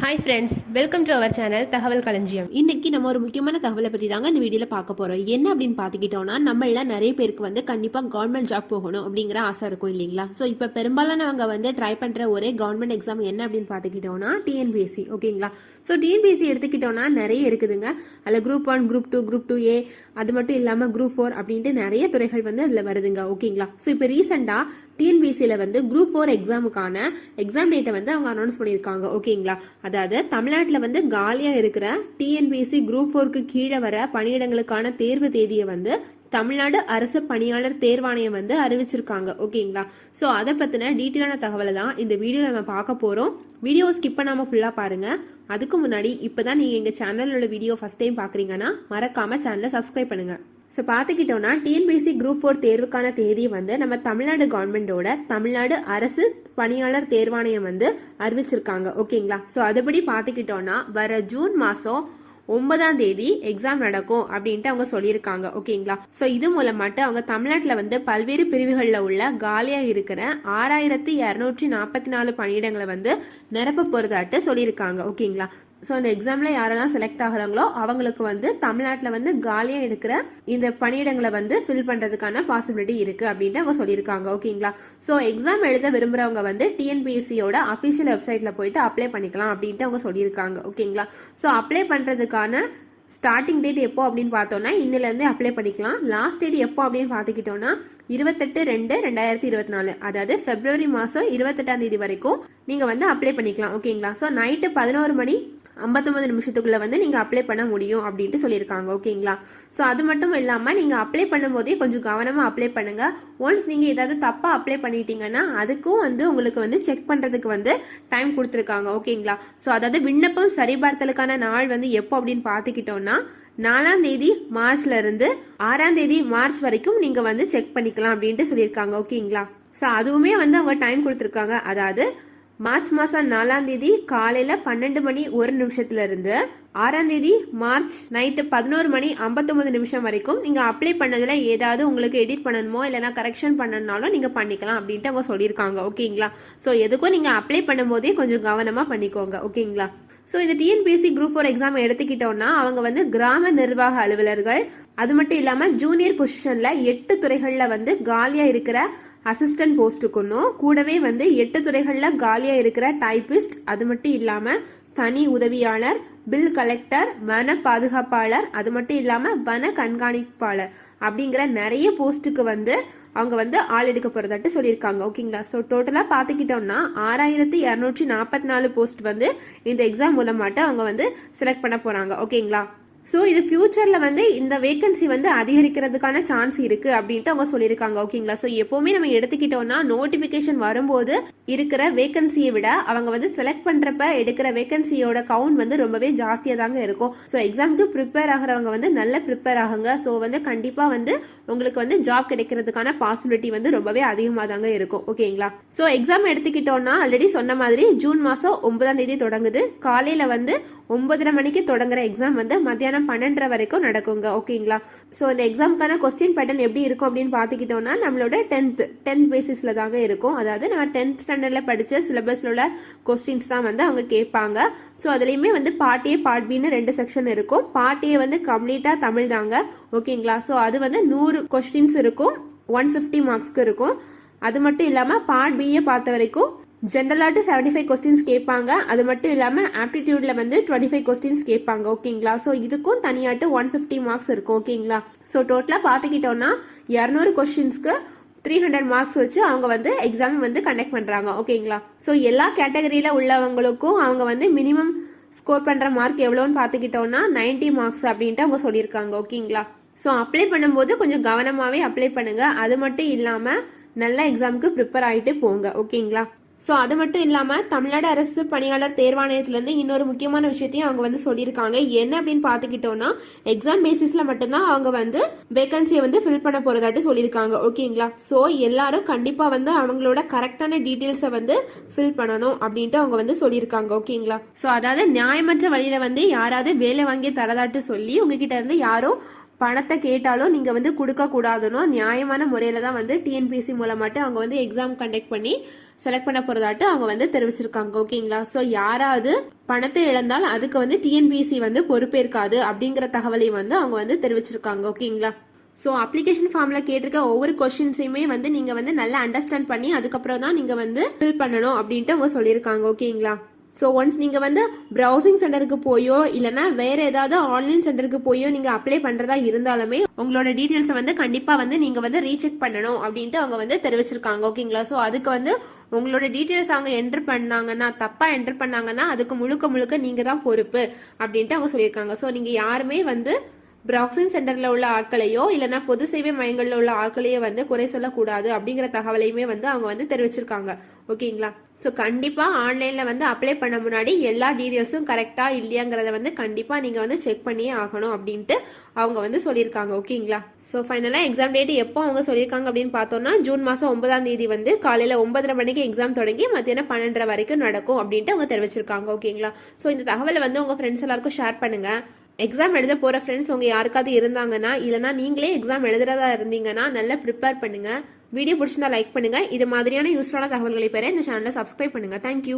Hi friends, welcome to our channel தகவல் களஞ்சியம். இன்னைக்கு நம்ம ஒரு முக்கியமான தகவலை பற்றி தாங்க இந்த வீடியோவில் பார்க்க போகிறோம். என்ன அப்படின்னு பார்த்துக்கிட்டோம்னா, நம்மள நிறைய பேருக்கு கண்டிப்பாக கவர்மெண்ட் ஜாப் போகணும் அப்படிங்கிற ஆசை இருக்கும் இல்லைங்களா? ஸோ இப்போ பெரும்பாலானவங்க ட்ரை பண்ணுற ஒரே கவர்மெண்ட் எக்ஸாம் என்ன அப்படின்னு பார்த்துக்கிட்டோம்னா டிஎன்பிஎஸ்சி. ஓகேங்களா? ஸோ டிஎன்பிஎஸ்சி எடுத்துக்கிட்டோம்னா நிறைய இருக்குதுங்க. அதில் குரூப் 1, குரூப் 2, குரூப் 2A, அது மட்டும் இல்லாமல் குரூப் 4 அப்படின்ட்டு நிறைய துறைகள் அதில் வருதுங்க. ஓகேங்களா? ஸோ இப்போ ரீசெண்டாக டிஎன்பிஎஸ்சியில் குரூப் 4 எக்ஸாமுக்கான எக்ஸாம் டேட்டை அவங்க அனௌன்ஸ் பண்ணியிருக்காங்க. ஓகேங்களா? அதாவது தமிழ்நாட்டில் காலியாக இருக்கிற டிஎன்பிஎஸ்சி குரூப் 4க்கு கீழே வர பணியிடங்களுக்கான தேர்வு தேதியை தமிழ்நாடு அரசு பணியாளர் தேர்வாணையம் அறிவிச்சிருக்காங்க. ஓகேங்களா? ஸோ அதை பற்றின டீட்டெயிலான தகவலை தான் இந்த வீடியோவில் நம்ம பார்க்க போகிறோம். வீடியோ ஸ்கிப் பண்ணாமல் ஃபுல்லாக பாருங்கள். அதுக்கு முன்னாடி இப்போ தான் நீங்கள் எங்கள் சேனலோட வீடியோ ஃபஸ்ட் டைம் பார்க்குறீங்கன்னா மறக்காமல் சேனலை சப்ஸ்கிரைப் பண்ணுங்கள். ஸோ பார்த்துக்கிட்டோன்னா டிஎன்பிஎஸ்சி குரூப் 4 தேர்வுக்கான தேதி நம்ம தமிழ்நாடு கவர்மெண்டோட தமிழ்நாடு அரசு பணியாளர் தேர்வாணையம் அறிவிச்சிருக்காங்க. ஓகேங்களா? ஸோ அதுபடி பார்த்துக்கிட்டோன்னா வர ஜூன் மாதம் 9ஆம் தேதி எக்ஸாம் நடக்கும் அப்படின்ட்டு அவங்க சொல்லியிருக்காங்க. ஓகேங்களா? ஸோ இது மூலமாட்டு அவங்க தமிழ்நாட்டில் பல்வேறு பிரிவுகளில் உள்ள காலியாக இருக்கிற 6244 பணியிடங்களை நிரப்ப போறதாட்டு சொல்லியிருக்காங்க. ஓகேங்களா? ஸோ இந்த எக்ஸாமில் யாரெல்லாம் செலக்ட் ஆகிறாங்களோ அவங்களுக்கு தமிழ்நாட்டில் காலியாக இருக்கிற இந்த பணியிடங்களை ஃபில் பண்ணுறதுக்கான பாசிபிலிட்டி இருக்குது அப்படின்ட்டு அவங்க சொல்லியிருக்காங்க. ஓகேங்களா? ஸோ எக்ஸாம் எழுத விரும்புகிறவங்க டிஎன்பிஎஸ்சியோட அஃபிஷியல் வெப்சைட்டில் போயிட்டு அப்ளை பண்ணிக்கலாம் அப்படின்ட்டு அவங்க சொல்லியிருக்காங்க. ஓகேங்களா? ஸோ அப்ளை பண்ணுறதுக்கான ஸ்டார்டிங் டேட் எப்போ அப்படின்னு பார்த்தோம்னா இன்னிலேருந்தே அப்ளை பண்ணிக்கலாம். லாஸ்ட் டேட் எப்போ அப்படின்னு பார்த்துக்கிட்டோம்னா 28/2/2024, அதாவது பிப்ரவரி மாதம் 28ஆம் தேதி வரைக்கும் நீங்கள் அப்ளை பண்ணிக்கலாம். ஓகேங்களா? ஸோ நைட்டு 11:59 நீங்கள் அப்ளை பண்ண முடியும் அப்படின்ட்டு சொல்லியிருக்காங்க. ஓகேங்களா? ஸோ அது மட்டும் இல்லாமல் நீங்கள் அப்ளை பண்ணும்போதே கொஞ்சம் கவனமாக அப்ளை பண்ணுங்கள். ஒன்ஸ் நீங்கள் ஏதாவது தப்பாக அப்ளை பண்ணிட்டீங்கன்னா அதுக்கும் உங்களுக்கு செக் பண்ணுறதுக்கு டைம் கொடுத்துருக்காங்க. ஓகேங்களா? ஸோ அதாவது விண்ணப்பம் சரிபார்த்தலுக்கான நாள் எப்போ அப்படின்னு பார்த்துக்கிட்டோம்னா 4ஆம் தேதி மார்ச்ல இருந்து 6ஆம் தேதி மார்ச் வரைக்கும் நீங்க செக் பண்ணிக்கலாம் அப்படின்ட்டு சொல்லியிருக்காங்க. ஓகேங்களா? ஸோ அதுவுமே அவங்க டைம் கொடுத்துருக்காங்க. அதாவது மார்ச் மாதம் 4ஆம் தேதி காலையில 12:01 இருந்து 6ஆம் தேதி மார்ச் நைட்டு 11:59 வரைக்கும் நீங்க அப்ளை பண்ணதுல ஏதாவது உங்களுக்கு எடிட் பண்ணணுமோ இல்லைன்னா கரெக்ஷன் பண்ணணும்னாலும் நீங்க பண்ணிக்கலாம் அப்படின்ட்டு அவங்க சொல்லியிருக்காங்க. ஓகேங்களா? ஸோ எதுக்கும் நீங்க அப்ளை பண்ணும் போதே கொஞ்சம் கவனமா பண்ணிக்கோங்க. ஓகேங்களா? ஸோ இந்த டிஎன்பிஎஸ்சி குரூப் 4 எக்ஸாம் எடுத்துக்கிட்டோம்னா அவங்க கிராம நிர்வாக அலுவலர்கள், அது மட்டும் இல்லாமல் ஜூனியர் பொசிஷன்ல 8 துறைகளில் காலியாக இருக்கிற அசிஸ்டன்ட் போஸ்ட்டுக்குன்னும் கூடவே 8 துறைகளில் காலியாக இருக்கிற டைபிஸ்ட், அது மட்டும் இல்லாமல் தனி உதவியாளர், பில் கலெக்டர், வன பாதுகாப்பாளர், அது மட்டும் இல்லாமல் வன கண்காணிப்பாளர் அப்படிங்கிற நிறைய போஸ்ட்டுக்கு அவங்க ஆள் எடுக்க போறதாட்டு சொல்லியிருக்காங்க. ஓகேங்களா? ஸோ டோட்டலாக பார்த்துக்கிட்டோம்னா 6244 போஸ்ட் இந்த எக்ஸாம் மூலமாட்டு அவங்க செலக்ட் பண்ண போறாங்க. ஓகேங்களா? ஸோ இது ஃபியூச்சரில் இந்த வேகன்சி அதிகரிக்கிறதுக்கான சான்ஸ் இருக்கு அப்படின்ட்டு அவங்க சொல்லியிருக்காங்க. ஓகேங்களா? ஸோ எப்போவுமே நம்ம எடுத்துக்கிட்டோம்னா நோட்டிஃபிகேஷன் வரும்போது இருக்கிற வேகன்சியை விட அவங்க செலக்ட் பண்ணுறப்ப எடுக்கிற வேகன்சியோட கவுண்ட் ரொம்பவே ஜாஸ்தியாக தாங்க இருக்கும். ஸோ எக்ஸாமுக்கு ப்ரிப்பேர் ஆகிறவங்க நல்ல ப்ரிப்பேர் ஆகுங்க. ஸோ கண்டிப்பாக உங்களுக்கு ஜாப் கிடைக்கிறதுக்கான பாசிபிலிட்டி ரொம்பவே அதிகமாக தாங்க இருக்கும். ஓகேங்களா? ஸோ எக்ஸாம் எடுத்துக்கிட்டோம்னா ஆல்ரெடி சொன்ன மாதிரி ஜூன் மாதம் 9ஆம் தேதி தொடங்குது. காலையில் 9:30 மணிக்கு தொடங்குற எக்ஸாம் மத்தியானம் 12:30 வரைக்கும் நடக்குங்க. ஓகேங்களா? ஸோ இந்த எக்ஸாமுக்கான கொஸ்டின் பேட்டர்ன் எப்படி இருக்கும் அப்படின்னு பார்த்துக்கிட்டோம்னா நம்மளோட 10th பேசிஸ்ல தாங்க இருக்கும். அதாவது நான் 10th ஸ்டாண்டர்ட்ல படிச்ச சிலபஸ்ல உள்ள கொஸ்டின்ஸ் தான் அவங்க கேட்பாங்க. ஸோ அதுலேயுமே பார்ட் A பார்ட் Bன்னு 2 செக்ஷன் இருக்கும். பார்ட் A கம்ப்ளீட்டா தமிழ் தாங்க. ஓகேங்களா? ஸோ அது 100 கொஸ்டின்ஸ் இருக்கும், 150 மார்க்ஸ்க்கு இருக்கும். அது மட்டும் இல்லாமல் பார்ட் B பார்த்த வரைக்கும் ஜென்ரலாட்டு 75 கொஸ்டின்ஸ் கேட்பாங்க. அது மட்டும் இல்லாமல் ஆப்டிடியூட்ல 25 கொஸ்டின்ஸ் கேட்பாங்க. ஓகேங்களா? ஸோ இதுக்கும் தனியாட்டு 150 மார்க்ஸ் இருக்கும். ஓகேங்களா? ஸோ டோட்டலாக பார்த்துக்கிட்டோம்னா 200 கொஸ்டின்ஸ்க்கு 300 மார்க்ஸ் வச்சு அவங்க எக்ஸாம் கண்டக்ட் பண்ணுறாங்க. ஓகேங்களா? ஸோ எல்லா கேட்டகரியில் உள்ளவங்களுக்கும் அவங்க மினிமம் ஸ்கோர் பண்ணுற மார்க் எவ்வளோன்னு பார்த்துக்கிட்டோம்னா 90 மார்க்ஸ் அப்படின்ட்டு அவங்க சொல்லியிருக்காங்க. ஓகேங்களா? ஸோ அப்ளை பண்ணும்போது கொஞ்சம் கவனமாகவே அப்ளை பண்ணுங்க. அது மட்டும் இல்லாமல் நல்ல எக்ஸாமுக்கு ப்ரிப்பேர் ஆகிட்டு போங்க. ஓகேங்களா? ஸோ அது மட்டும் இல்லாமல் தமிழ்நாடு அரசு பணியாளர் தேர்வாணையத்திலேருந்து இன்னொரு முக்கியமான விஷயத்தையும் அவங்க சொல்லியிருக்காங்க. என்ன அப்படின்னு பார்த்துக்கிட்டோம்னா எக்ஸாம் பேசிஸில் மட்டும்தான் அவங்க வேகன்சியை ஃபில் பண்ண போகிறதாட்டு சொல்லியிருக்காங்க. ஓகேங்களா? ஸோ எல்லாரும் கண்டிப்பாக அவங்களோட கரெக்டான டீட்டெயில்ஸை ஃபில் பண்ணணும் அப்படின்ட்டு அவங்க சொல்லியிருக்காங்க. ஓகேங்களா? ஸோ அதாவது நியாயமற்ற வழியில் யாராவது வேலை வாங்கி தரதாட்டு சொல்லி உங்ககிட்ட இருந்து யாரும் பணத்தை கேட்டாலும் நீங்க வந்து கொடுக்க கூடாதுன்னு நியாயமான முறையில தான் வந்து டிஎன்பிஎஸ்சி மூலமாட்டு அவங்க வந்து எக்ஸாம் கண்டக்ட் பண்ணி செலக்ட் பண்ண போறதாட்டு அவங்க வந்து தெரிவிச்சிருக்காங்க. ஓகேங்களா? ஸோ யாராவது பணத்தை இழந்தால் அதுக்கு வந்து டிஎன்பிஎஸ்சி வந்து பொறுப்பேற்காது அப்படிங்கிற தகவலையும் வந்து அவங்க வந்து தெரிவிச்சிருக்காங்க. ஓகேங்களா? ஸோ அப்ளிகேஷன் ஃபார்மில் கேட்டிருக்க ஒவ்வொரு கொஷின்ஸையுமே வந்து நீங்கள் வந்து நல்லா அண்டர்ஸ்டாண்ட் பண்ணி அதுக்கப்புறம் தான் நீங்கள் வந்து ஃபில் பண்ணணும் அப்படின்ட்டு அவங்க சொல்லியிருக்காங்க. ஓகேங்களா? ஸோ ஒன்ஸ் நீங்கள் வந்து ப்ரௌசிங் சென்டருக்கு போயோ இல்லைனா வேற ஏதாவது ஆன்லைன் சென்டருக்கு போயோ நீங்கள் அப்ளை பண்ணுறதா இருந்தாலுமே உங்களோட டீட்டெயில்ஸை வந்து கண்டிப்பாக வந்து நீங்கள் வந்து ரீசெக் பண்ணணும் அப்படின்ட்டு அவங்க வந்து தெரிவிச்சிருக்காங்க. ஓகேங்களா? ஸோ அதுக்கு வந்து உங்களோட டீட்டெயில்ஸ் அவங்க என்டர் பண்ணாங்கன்னா, தப்பாக என்டர் பண்ணாங்கன்னா அதுக்கு முழுக்க முழுக்க நீங்கள் தான் பொறுப்பு அப்படின்ட்டு அவங்க சொல்லியிருக்காங்க. ஸோ நீங்கள் யாருமே வந்து ப்ரௌசிங் சென்டரில் உள்ள ஆட்களையோ இல்லைனா பொது சேவை மையங்களில் உள்ள ஆட்களையோ வந்து குறை சொல்லக்கூடாது அப்படிங்கிற தகவலையுமே வந்து அவங்க வந்து தெரிவிச்சிருக்காங்க. ஓகேங்களா? ஸோ கண்டிப்பாக ஆன்லைனில் வந்து அப்ளை பண்ண முன்னாடி எல்லா டீட்டெயில்ஸும் கரெக்டாக இல்லையாங்கிறத வந்து கண்டிப்பாக நீங்கள் வந்து செக் பண்ணியே ஆகணும் அப்படின்ட்டு அவங்க வந்து சொல்லியிருக்காங்க. ஓகேங்களா? ஸோ ஃபைனலாக எக்ஸாம் டேட் எப்போ அவங்க சொல்லியிருக்காங்க அப்படின்னு பார்த்தோம்னா ஜூன் மாதம் 9ஆம் தேதி வந்து காலையில் 9:30 மணிக்கு எக்ஸாம் தொடங்கி மத்தியானம் 12:30 வரைக்கும் நடக்கும் அப்படின்ட்டு அவங்க தெரிவிச்சிருக்காங்க. ஓகேங்களா? ஸோ இந்த தகவலை வந்து உங்கள் ஃப்ரெண்ட்ஸ் எல்லாருக்கும் ஷேர் பண்ணுங்கள். எக்ஸாம் எழுத போகிற ஃப்ரெண்ட்ஸ் உங்கள் யாருக்காவது இருந்தாங்கன்னா இல்லைனா நீங்களே எக்ஸாம் எழுதுறதா இருந்தீங்கன்னா நல்லா ப்ரிப்பேர் பண்ணுங்கள். வீடியோ பிடிச்சிருந்தா லைக் பண்ணுங்கள். இது மாதிரியான யூஸ்ஃபுல்லான தகவல்களை பெற இந்த சேனலை சப்ஸ்கிரைப் பண்ணுங்கள். தேங்க்யூ.